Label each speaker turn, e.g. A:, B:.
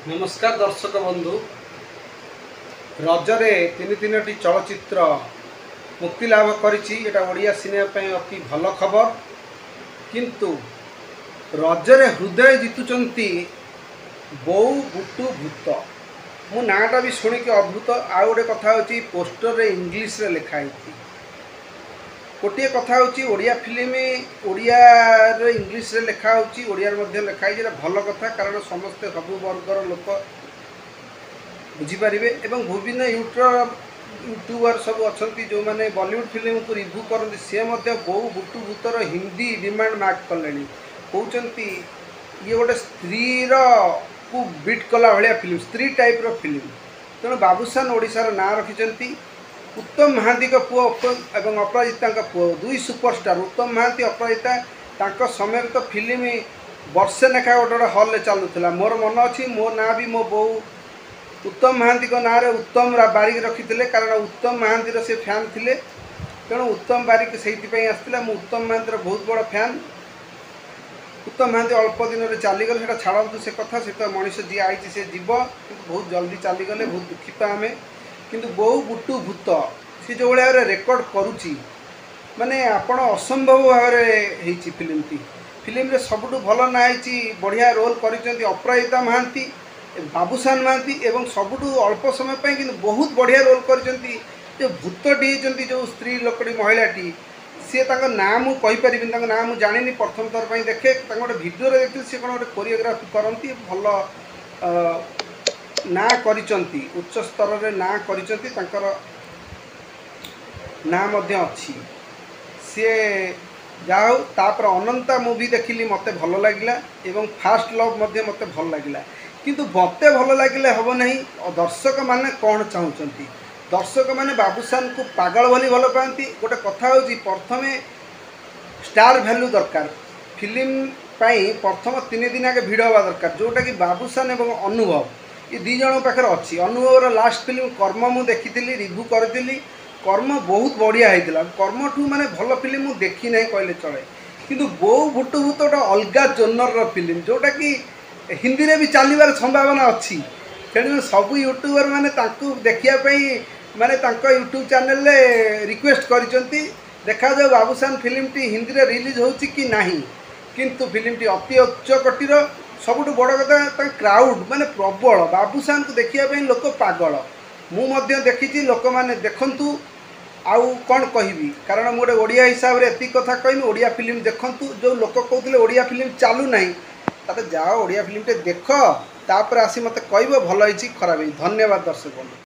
A: नमस्कार दर्शक बंधु। रजरे तीन तीनटी चलचित्र मुक्ति लाभ करिछि। एटा ओडिया सिनेमा ପାଇଁ अति भल खबर। किंतु रजरे हृदय जितुचंती बौ बुटु भूत। मु नाटा भी शुणिक अद्भुत। आ गोटे कथा होची पोस्टर रे इंग्लिश रे लिखा है। गोटे कथा होची ओडिया फिल्म ओडिया रे इंग्लिश रे लिखा होची, ओडिया रे मध्ये लिखा है। भल कथा, कारण समस्त सबु वर्गर लोक बुझीपारे। एवं विभिन्न यूट्यूबर सब अच्छा जो मैंने बॉलीवुड फिल्म को रिव्यू करते सी बो बुटु भूतर हिंदी डिमांड मार्क कले। कहते ये गोटे स्त्री को बीट कला भाया फिल्म, स्त्री टाइप रो फिल्म। तेणु बाबूशान ओडिशार ना रखिंट। उत्तम महांती पुओ एवं अपराजिता पुओ दुई सुपरस्टार। उत्तम महांती अपराजिता समय तो फिल्म वर्षे लेखा गोटे गोटे हल चलुला। मोर मन अच्छी मो ना भी मो बो उत्तम महांती ना रे उत्तम बारिक रखी, कारण उत्तम महांती से फैन थे। तेणु उत्तम बारिक से आसला। मु उत्तम महांती बहुत बड़ फैन। उत्तम महांती अल्प दिन में चलीगले, से छाड़ू से कथा। से तो मनीष जी आई से जीव, बहुत जल्दी चलीगले, बहुत दुखित आम। किंतु बो बुटु भूत सी जो भाया रेकर्ड करुच्ची माने आपण असंभव भाव में फिल्म रे सबुठु भल ना बढ़िया रोल कर अपराजिता महांती, बाबूशान महांती एवं सबुठु अल्प समय पर कि बहुत बढ़िया रोल कर भूतटी जो स्त्री लोकटी महिलाटी सी ना मुझे ना मुझे जानी प्रथम थर पर देखे गोटे भिडियो देखी सी कौन गोटे कोरियोग्राफी करती भल ना करिचंती, उच्च स्तर रे ना करिचंती। तांकर ना मध्य अच्छी सी जाओ। तापर अनंता मूवी देखिली, मते भल लगिला। एवं फास्ट लव मध्य मते भल लगिला। किंतु मते भल लगिले हबो नहीं। दर्शक माने कौन चाहूचंती? दर्शक माने बाबूशान को पागल भली भल पाती। गोटे कथा होची प्रथमे स्टार वैल्यू दरकार फिल्म पाई। प्रथम 3 दिन आगे भिड़ हवा दरकार, जोटा कि बाबूशान एवं अनुभव ये दी जन पाखे अच्छी। अनुभव लास्ट फिल्म कर्म मु देखी रिव्यू करी। कर्म बहुत बढ़िया होता। कर्म ठू माने भल फिल्म मुझे देखी ना कहले चले। किंतु बो भूटु भूत गोटे अलग जोनर फिल्म, जोटा कि हिंदी में भी चलबार संभावना अच्छी। तेणु सबू यूट्यूबर मैंने देखापी माने यूट्यूब चैनल रिक्वेस्ट करिसेंती देखा जाओ बाबूशान फिल्म टी हिंदी में रिलीज होची कि नहीं। किंतु फिल्म टी अति उच्च कोटीर। सबुठ बड़ कथा क्राउड माने प्रबल। बाबूशान को देखिए लोक पागल। मुझे देखी लोक मैंने देखंतु। आउ कौन कहबी, कारण गोटे ओडिया हिसाब से एति कथा कहमी। ओडिया फिल्म देखंतु। जो लोक कहते ओडिया फिल्म चालू ना ताते जाओ ओडिया फिल्म टे देख, तापर आसी मते कहबो भल होईची खराब होई। धन्यवाद दर्शक बंधु।